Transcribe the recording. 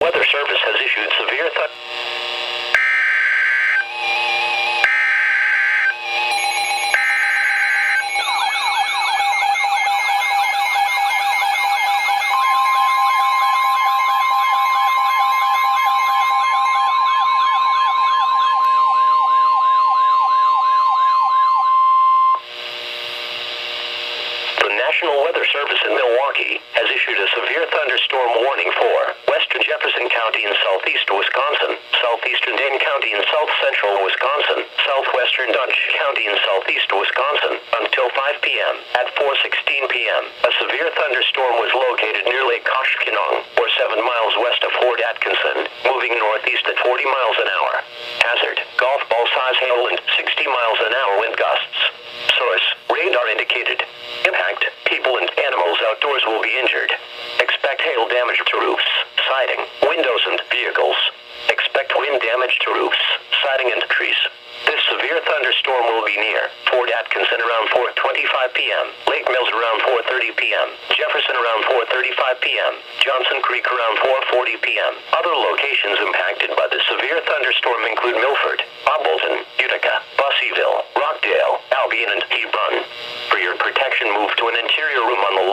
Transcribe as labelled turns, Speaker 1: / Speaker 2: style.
Speaker 1: Weather Service has issued severe The National Weather Service in Milwaukee has issued a severe thunderstorm warning for western Jefferson County in southeast Wisconsin, southeastern Dane County in south central Wisconsin, southwestern Dutch County in southeast Wisconsin until 5 p.m. At 4:16 p.m., a severe thunderstorm was located near Lake Koshkonong, or 7 miles west of Fort Atkinson, moving northeast at 40 miles an hour. Hazard: golf ball size hail and 60 miles an hour wind gusts. Source: radar indicated. Impact: people and animals outdoors will be injured. Expect hail damage to roofs, siding, windows and vehicles. Expect wind damage to roofs, siding and trees. This severe thunderstorm will be near Fort Atkinson around 4:25 p.m., Lake Mills around 4:30 p.m., Jefferson around 4:35 p.m., Johnson Creek around 4:40 p.m. Other locations impacted by the severe thunderstorm include Milford, Bolton, Utica, Busseyville, Rockdale, Albion and Hebron. For your protection, move to an interior room on the